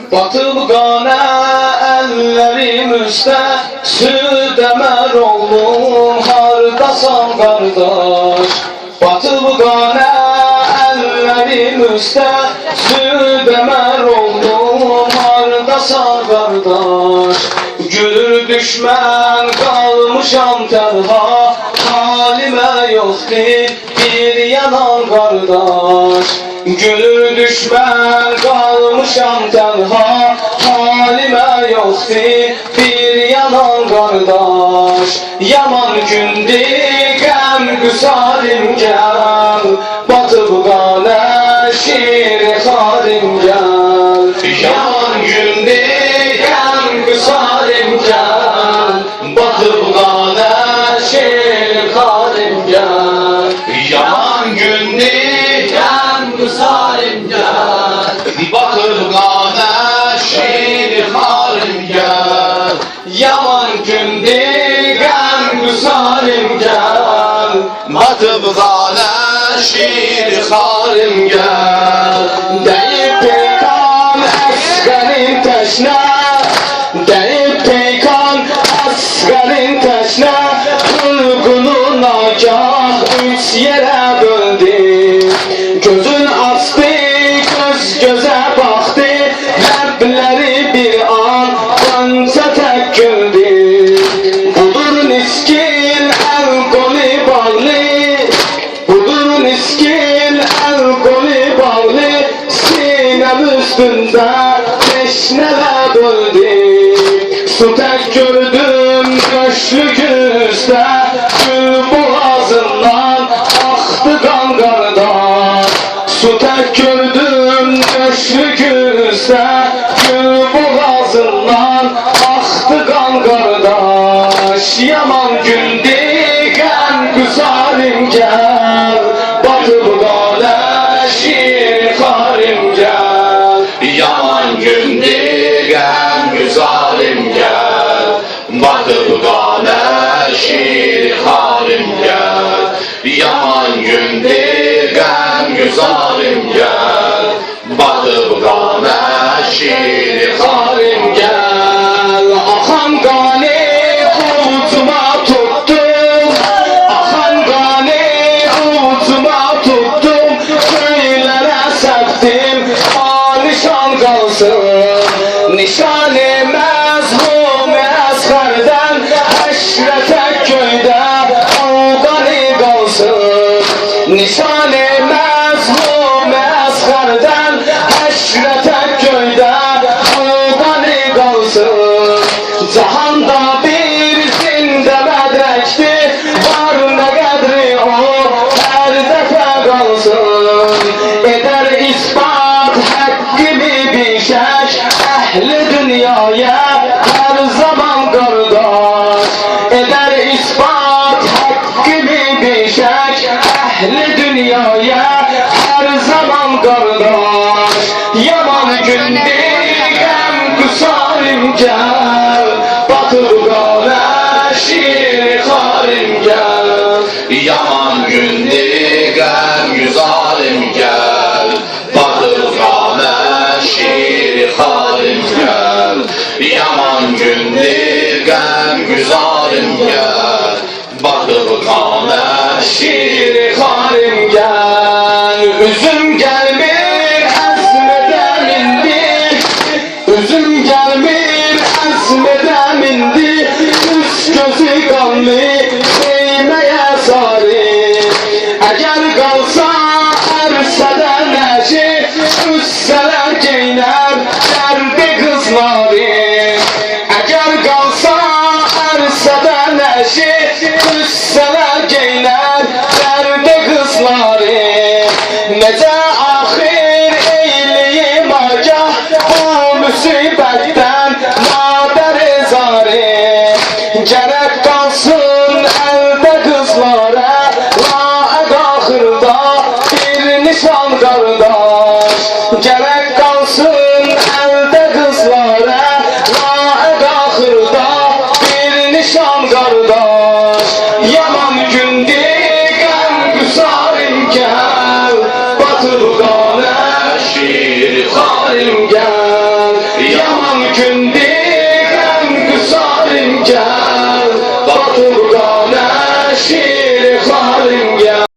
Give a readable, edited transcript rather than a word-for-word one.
Batıb qana əllərim üstə, südəmər oğlum, hardasan qardaş? Batıb qana əllərim üstə, südəmər oğlum, hardasan qardaş? Gülür düşmən, qalmışam tənha, halimə yoxdur bir yanan qardaş. Gülür düşmən, qalmışam tənha, halimə yoxdur bir yanan qardaş. Yaman gündür, qəm qüsarim gəl, batıb qanə şir xarim gəl. Yaman gündür, qəm qüsarim gəl, batıb qanə şir xarim gəl. Yaman gündür, qəm qüsarim gəl, batıb qanə şir xarim gəl. Yaman gündür, qəm qüsarim gəl, batıb qanə şir xarim gəl. Deyib peykan əsqərin təşnə, deyib peykan əsqərin təşnə, Qulqulun agah üç yerə böldü. Gözün açdı, göz gözə baxdı, ləbləri bir an qanca tək güldü. Budur niskin əl qoli bağlı, budur niskin əl qoli bağlı, sinəm üstündə teşnələr böldü. Su tək gördüm göçlük üstə, gül boğazından axdı qan qardaş. Su tək gördüm göçlük üstə, gül boğazından axdı qan qardaş. Yaman gündür, qəm qüsarim gəl, batıb qanə şir xarim gəl. Yaman gündür, qəm qüsarim gəl, batıb qanə şir xarim gəl. Yaman gündür, qəm qüsarim gəl, batıb qanə şir xarim gəl. Axan qani ucuma tutdum, axan qani ucuma tutdum, köylərə səpdim, nişan qalsın. Nişan-ı məzlum əsqərdən, həşrətə göydə qani qalsın. Nişan-ı məzlum əsqərdən, həşrətə göydə qani qalsın. Cahanda bir zində mədrəkdir, var nə qədri o, hər dəfə qalsın. Edər ispat həqqimi bir şək, əhli dünyaya hər zaman qardaş. Edər ispat həqqimi bir şək, əhli dünyaya hər zaman qardaş. Yaman gündür, qəm qüsarim gəl, batıb qanə şir xarim gəl. Yaman gündür, qəm qüsarim gəl, batıb qanə şir xarim gəl. Yaman gündür, qəm qüsarim gəl, batıb qanə şir xarim gəl. Üzüm gəlmir əzmədən indi, üzüm gəlmir əzmədən indi, üz gözü qanlı seyməyə sarı. Əgər qalsa ərsədə nəşi, üssələr geynər dərdi qızları. Əgər qalsa ərsədə nəşi, üssələr geynər dərdi qızları. Necə axir eyliyim agah, bu müsibətdən nadər zarı. Gərək qalsın əldə qızlara, laəq axırda bir nişan qardaş. Gərək qalsın əldə qızlara, laəq axırda bir nişan qardaş. Yaman gündür, qəm qüsarim gəl, batıb qanə şir xarim gəl. Gel